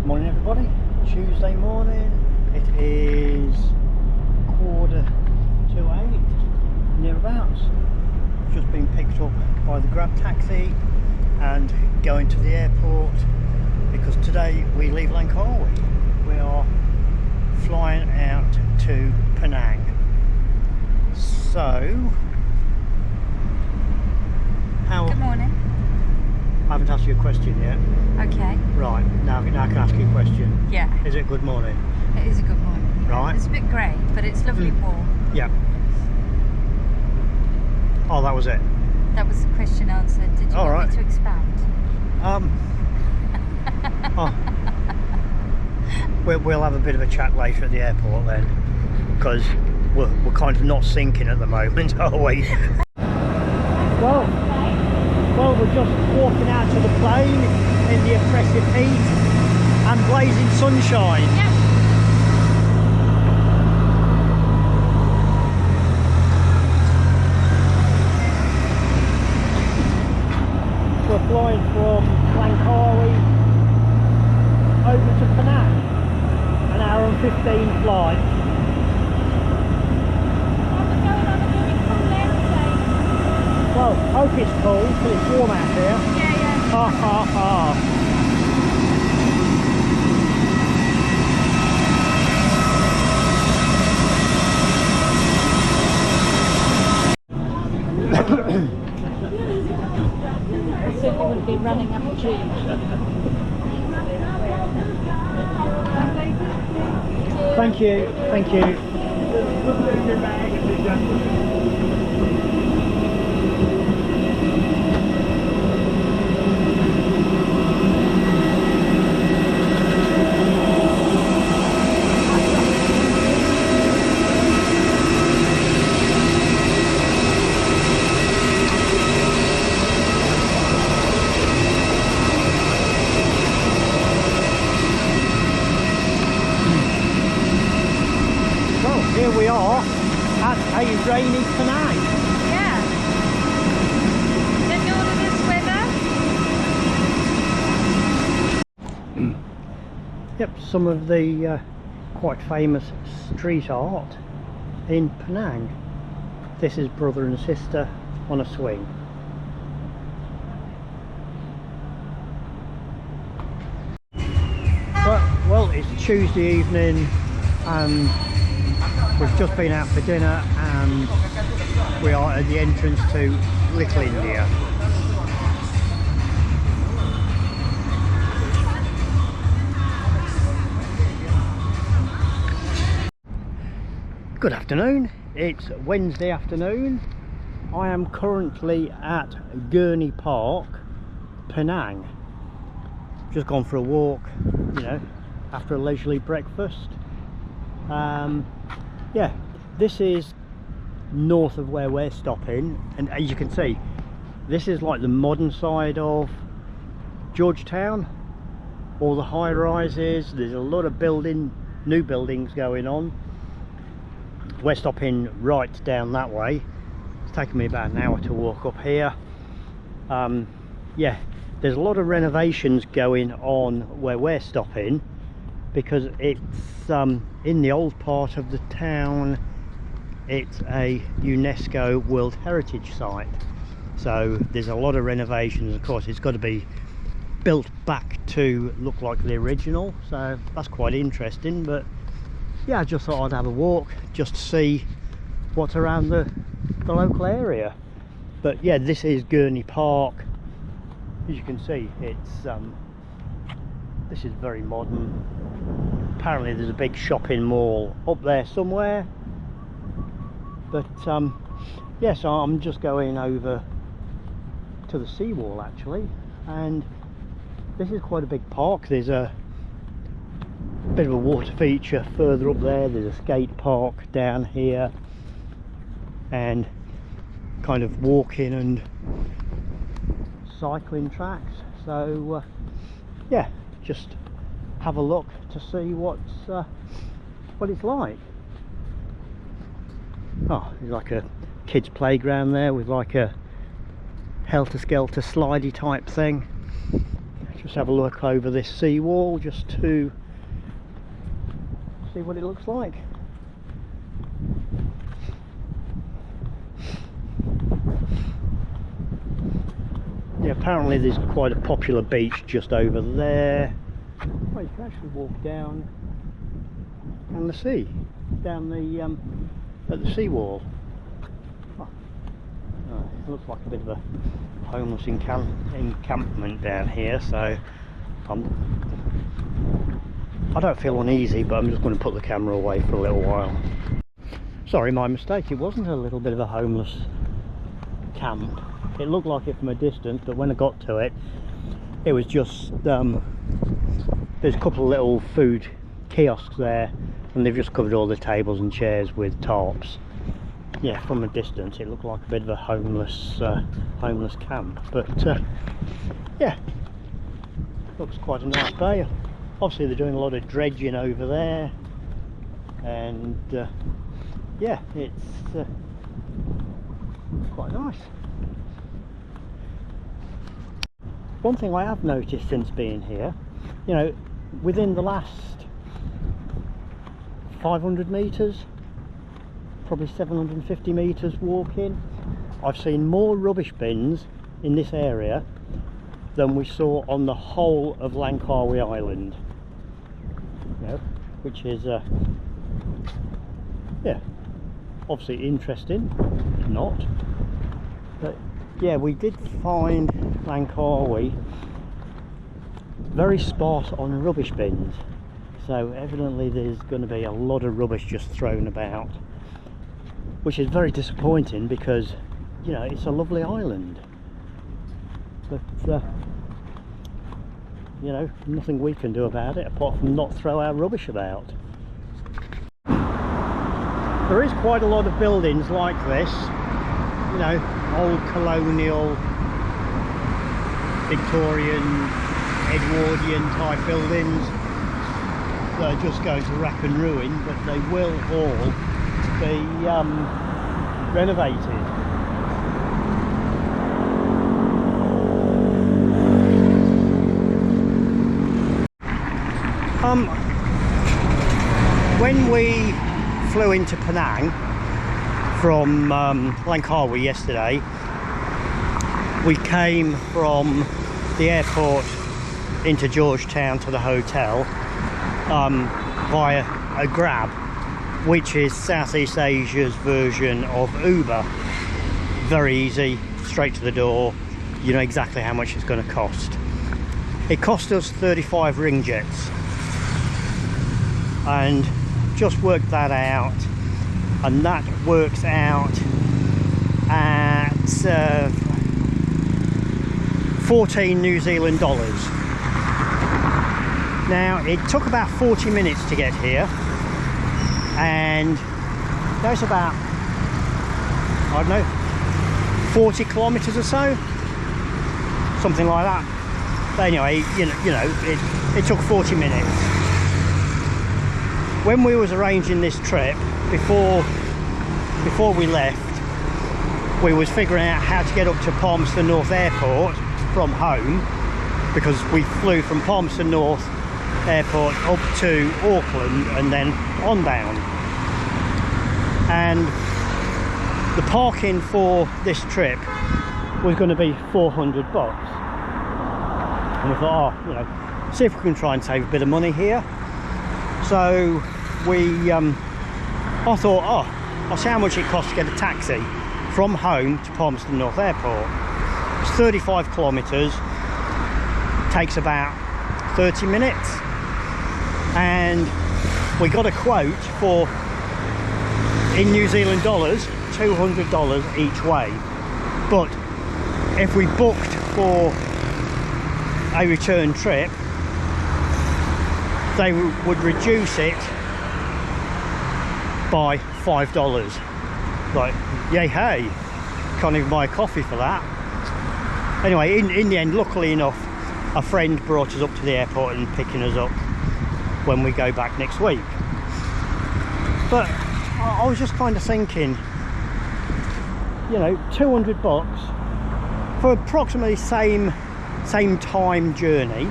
Morning everybody, Tuesday morning, it is 7:45, nearabouts. Just been picked up by the Grab taxi and going to the airport because today we leave Langkawi. We are flying out to Penang. So, Good morning. I haven't asked you a question yet. Okay. Right, now I can ask you a question. Yeah. Is it good morning? It is a good morning. Right. It's a bit grey, but it's lovely warm. Yeah. Oh, that was it? That was the question answered. Did you want me to expound? We'll have a bit of a chat later at the airport then, because we're kind of not sinking at the moment, are we? Well, we're just walking out to the plane in the oppressive heat and blazing sunshine. Yep. We're flying from Langkawi over to Penang, an hour and 15 flight. Well, hope it's cold, but it's warm out here. Yeah, yeah. Ha ha ha. I certainly wouldn't be running up a tube. Thank you, thank you. Here we are at a rainy Penang. Yeah. Didn't you order this weather? Yep, some of the quite famous street art in Penang. This is brother and sister on a swing. Well, it's Tuesday evening and we've just been out for dinner and we are at the entrance to Little India. Good afternoon, it's Wednesday afternoon. I am currently at Gurney Park, Penang. Just gone for a walk, you know, after a leisurely breakfast. Yeah, this is north of where we're stopping, and as you can see, this is like the modern side of Georgetown. All the high rises, there's a lot of new buildings going on. We're stopping right down that way. It's taken me about an hour to walk up here. Yeah, there's a lot of renovations going on where we're stopping, because it's in the old part of the town. It's a UNESCO World Heritage Site, so there's a lot of renovations. Of course, it's got to be built back to look like the original, so that's quite interesting. But yeah, I just thought I'd have a walk just to see what's around the local area. But yeah, this is Gurney Park. As you can see, it's this is very modern. Apparently there's a big shopping mall up there somewhere, but yeah, so I'm just going over to the seawall actually, and this is quite a big park. There's a bit of a water feature further up there. There's a skate park down here, and kind of walking and cycling tracks. So yeah, just have a look to see what it's like. Oh, there's like a kids playground there with like a helter-skelter slidey type thing. just have a look over this seawall just to see what it looks like. Yeah, apparently there's quite a popular beach just over there. Well, you can actually walk down the sea, down the at the seawall. Oh, it looks like a bit of a homeless encampment down here, so I don't feel uneasy, but I'm just going to put the camera away for a little while. Sorry, my mistake. It wasn't a little bit of a homeless camp. It looked like it from a distance, but when I got to it, it was just there's a couple of little food kiosks there, and they've just covered all the tables and chairs with tarps. Yeah, from a distance it looked like a bit of a homeless camp, but yeah, looks quite a nice bay. Obviously they're doing a lot of dredging over there, and yeah, it's quite nice. One thing I have noticed since being here, you know, within the last 500 metres, probably 750 metres walking, I've seen more rubbish bins in this area than we saw on the whole of Langkawi Island. You know, which is yeah, obviously interesting, not, but yeah, we did find Langkawi very sparse on rubbish bins, so evidently there's going to be a lot of rubbish just thrown about, which is very disappointing because, you know, it's a lovely island, but you know, nothing we can do about it apart from not throw our rubbish about. There is quite a lot of buildings like this, you know, old colonial, Victorian, Edwardian type buildings that are just going to rack and ruin, but they will all be renovated. When we flew into Penang from Langkawi yesterday, we came from the airport into Georgetown to the hotel via a Grab, which is Southeast Asia's version of Uber. Very easy, straight to the door, you know exactly how much it's going to cost. It cost us 35 ringgits, and just worked that out, and that works out at 14 New Zealand dollars. Now, it took about 40 minutes to get here, and that's about, I don't know, 40 kilometres or so, something like that. But anyway, you know, it took 40 minutes. When we was arranging this trip, before we left, we was figuring out how to get up to Palmerston North Airport from home, because we flew from Palmerston North Airport up to Auckland and then on down. And the parking for this trip was going to be 400 bucks. And we thought, oh, you know, see if we can try and save a bit of money here. So we, I thought, oh, I'll see how much it costs to get a taxi from home to Palmerston North Airport. It's 35 kilometres, takes about 30 minutes, and we got a quote for, in New Zealand dollars, $200 each way. But if we booked for a return trip, they would reduce it by $5. Like, yay hey, can't even buy a coffee for that. Anyway, in the end, luckily enough, a friend brought us up to the airport and picking us up when we go back next week. But I was just kind of thinking, you know, 200 bucks for approximately same time journey,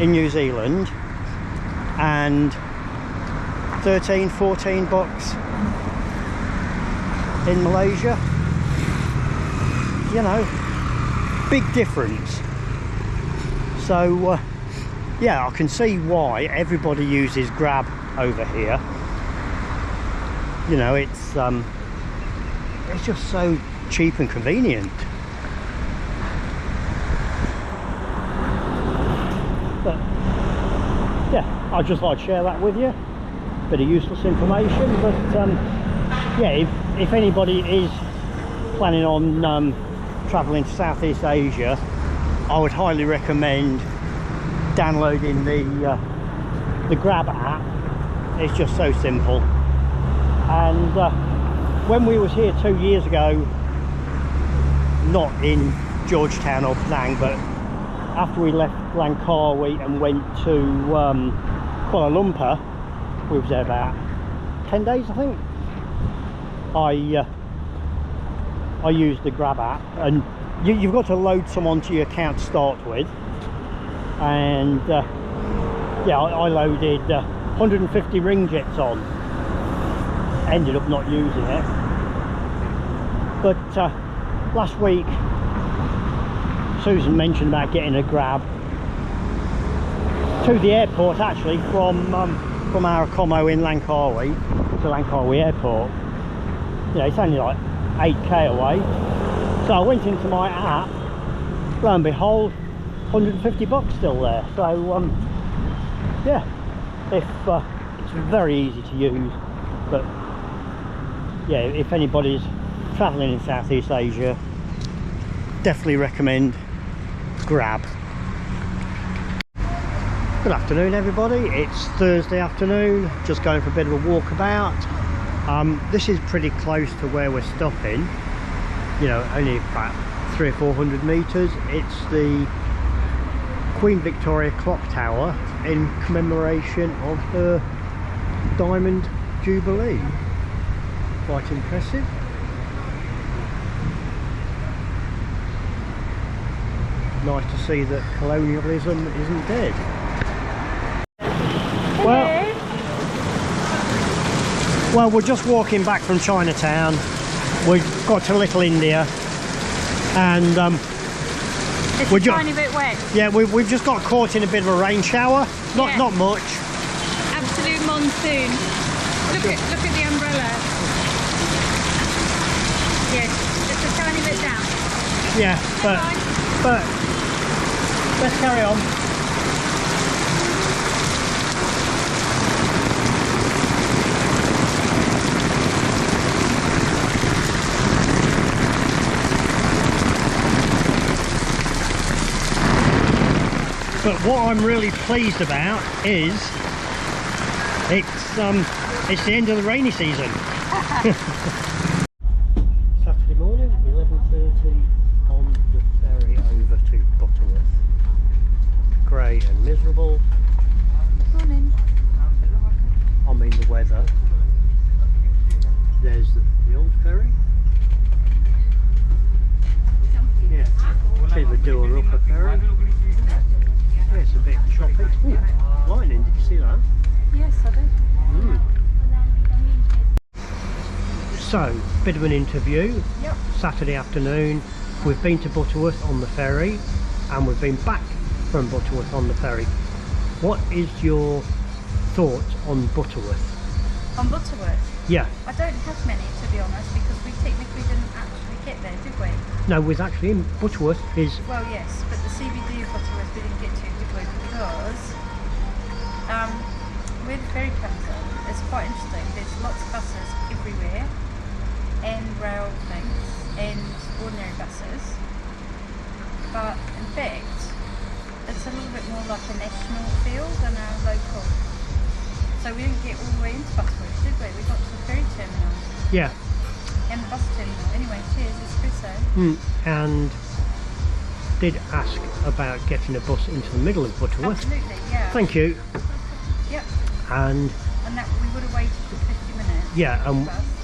in New Zealand and 13, 14 bucks in Malaysia. You know, big difference. So yeah, I can see why everybody uses Grab over here. You know, it's just so cheap and convenient. But yeah, I'd just like to share that with you. Bit of useless information, but yeah, if anybody is planning on travelling to Southeast Asia, I would highly recommend downloading the Grab app. It's just so simple. And when we was here 2 years ago, not in Georgetown or Penang, but after we left Langkawi and went to Kuala Lumpur, we was there about 10 days I think. I used the Grab app, and you've got to load some onto your account to start with, and yeah, I loaded 150 ringgits on. Ended up not using it, but last week Susan mentioned about getting a Grab to the airport, actually from our Como in Langkawi to Langkawi airport. You know, it's only like 8k away. So I went into my app, lo and behold, 150 bucks still there. So yeah, it's very easy to use. But yeah, if anybody's travelling in Southeast Asia, definitely recommend Grab. Good afternoon everybody, it's Thursday afternoon, just going for a bit of a walkabout. This is pretty close to where we're stopping, you know, only about 300 or 400 metres. It's the Queen Victoria Clock Tower in commemoration of her Diamond Jubilee. Quite impressive. Nice to see that colonialism isn't dead. Well, we're just walking back from Chinatown. We've got to Little India, and it's a tiny bit wet. Yeah, we've just got caught in a bit of a rain shower. Not much. Absolute monsoon. Look at the umbrella. Yes, just a tiny bit down. Yeah, but let's carry on. But what I'm really pleased about is it's the end of the rainy season. Saturday morning, 11:30 on the ferry over to Butterworth. Grey and miserable. Morning. I mean the weather. There's the old ferry. Yeah, see the Dua Upper ferry. Yeah, it's a bit choppy. Ooh, lightning, did you see that? Yes, I did. So, bit of an interview. Yep. Saturday afternoon. We've been to Butterworth on the ferry, and we've been back from Butterworth on the ferry. What is your thoughts on Butterworth? On Butterworth? Yeah. I don't have many, to be honest, because we technically didn't actually get there, did we? No, we're actually in Butterworth is... Well, yes, but the CBD of Butterworth we didn't get to, did we? Because where the ferry comes in, it's quite interesting. There's lots of buses everywhere, and rail things, and ordinary buses. But in fact, it's a little bit more like a national feel than a local. So we didn't get all the way into Butterworth, did we? We got to the ferry terminal. Yeah. And the bus terminal. Anyway, cheers, espresso. And did ask about getting a bus into the middle of Butterworth. Absolutely, yeah. Thank you. Yep. And that we would have waited for 50 minutes. Yeah,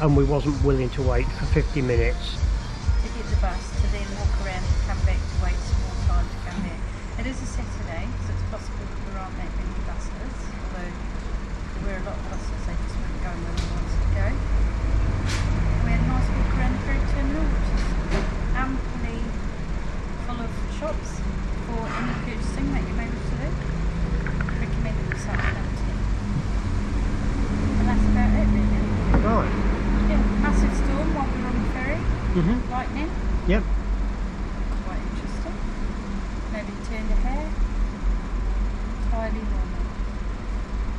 and we wasn't willing to wait for 50 minutes. To get the bus, to then walk around and come back to wait some more time to come back. It is a Saturday, so it's possible that entirely normal.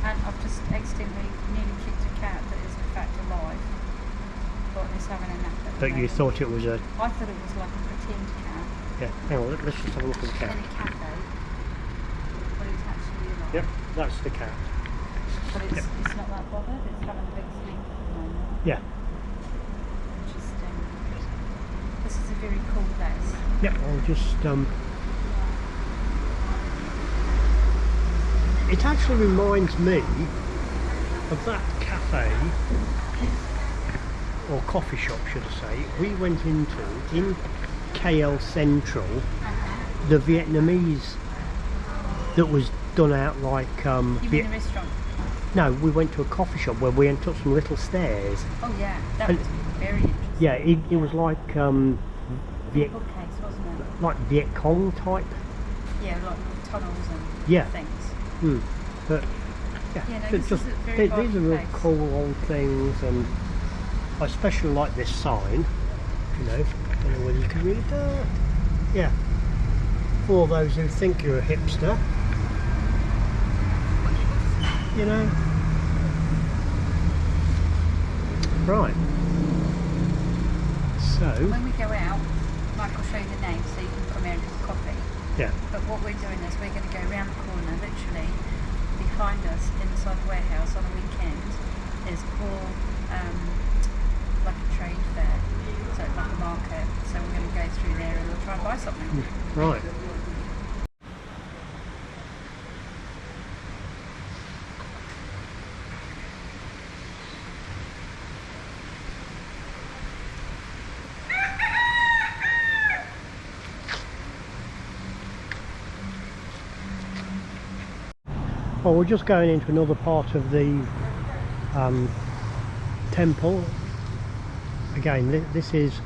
And I've just accidentally nearly kicked a cat that is in fact alive, but is having a nap at the But you moment. thought it was a... I thought it was like a pretend cat. Yeah, hang on, let's just have a look at the cat. In a cat though, but it's actually alive. Yep, that's the cat. But it's not that bothered, it's having a big sleep at the moment. Yeah. Interesting. This is a very cool place. Yep, I'll just... It actually reminds me of that cafe, or coffee shop should I say, we went into in KL Central, the Vietnamese that was done out like... You mean the restaurant? No, we went to a coffee shop where we went up some little stairs. Oh yeah, that was very interesting. Yeah, it was like Bookcase, wasn't it? like Viet Cong type. Yeah, like tunnels and Yeah. things. But yeah, Yeah, no, just, this is a very these are real place. cool old things, and I especially like this sign. You know, I don't know whether you can read that. Yeah, for those who think you're a hipster, you know. Right. So When we go out, Mike will show you the name so you can come here and have a coffee. yeah, But what we're doing is we're going to go around the corner, literally behind us inside the warehouse on a weekend is all like a trade fair, so like a market. So we're going to go through there and we'll try and buy something. right. Well, we're just going into another part of the temple. Again, this is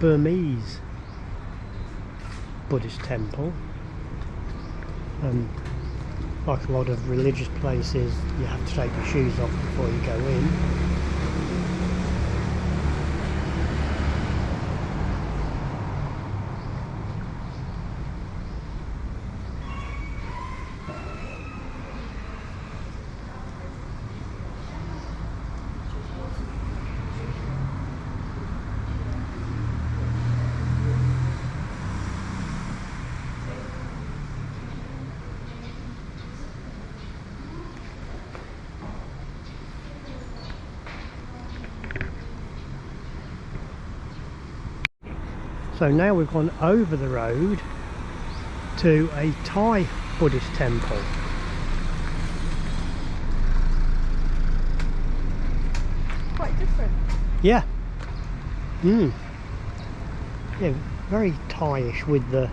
Burmese Buddhist temple. Like a lot of religious places, you have to take your shoes off before you go in. So now we've gone over the road to a Thai Buddhist temple. Quite different. Yeah. Yeah, very Thai-ish with the...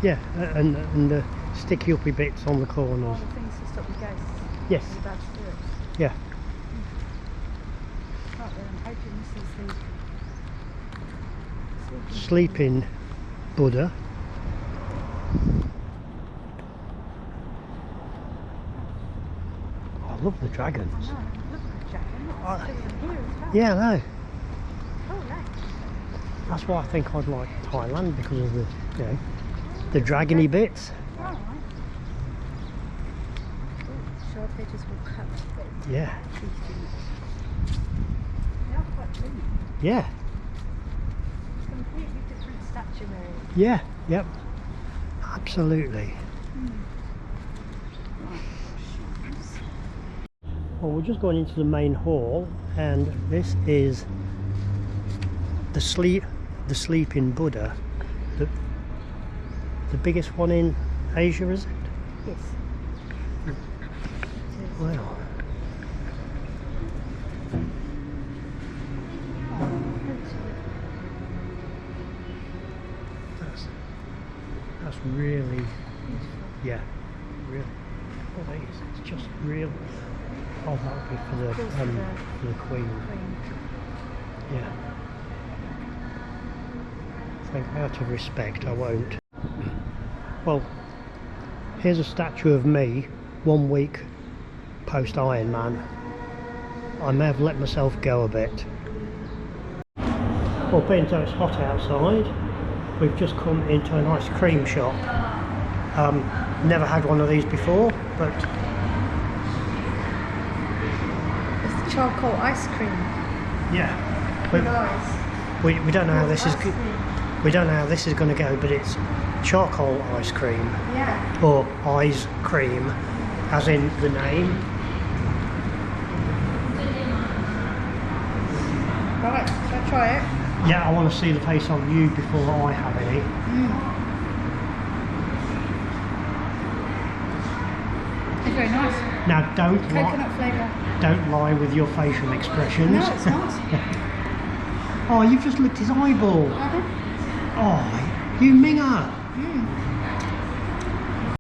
Yeah, and the sticky uppy bits on the corners. All the things to stop the ghosts. Yes. And the bad spirits. Yeah. Right then, I'm hoping this is the Sleeping Buddha. Oh, I love the dragons. I know, look at the dragon. Oh. There's one here as well. Yeah, I know. Oh, nice. That's why I think I'd like Thailand, because of the, you know, the dragony bits. All right. Ooh, sharp edges will cut. Yeah. They are quite clean. Yeah. Completely different statuary. Yeah. Yep. Absolutely. Well, we're just going into the main hall, and this is the sleeping Buddha, the biggest one in Asia, is it? Yes. Wow. That's really, yeah, really. Oh, it is. It's just real. Oh, that would be for the Queen. Yeah. I think out of respect I won't. Well, here's a statue of me 1 week post Iron Man. I may have let myself go a bit. Well, being so it's hot outside, we've just come into an ice cream shop, Never had one of these before, but It's charcoal ice cream. yeah, Guys. we don't know how this is. Ice cream. We don't know how this is going to go, but it's charcoal ice cream, Yeah. or ice cream, as in the name. Right, shall I try it? Yeah, I want to see the face of you before I have any. It's very nice. Now, Coconut flavour. don't lie with your facial expressions. No, it's not. Oh, you've just licked his eyeball. Oh, you minger.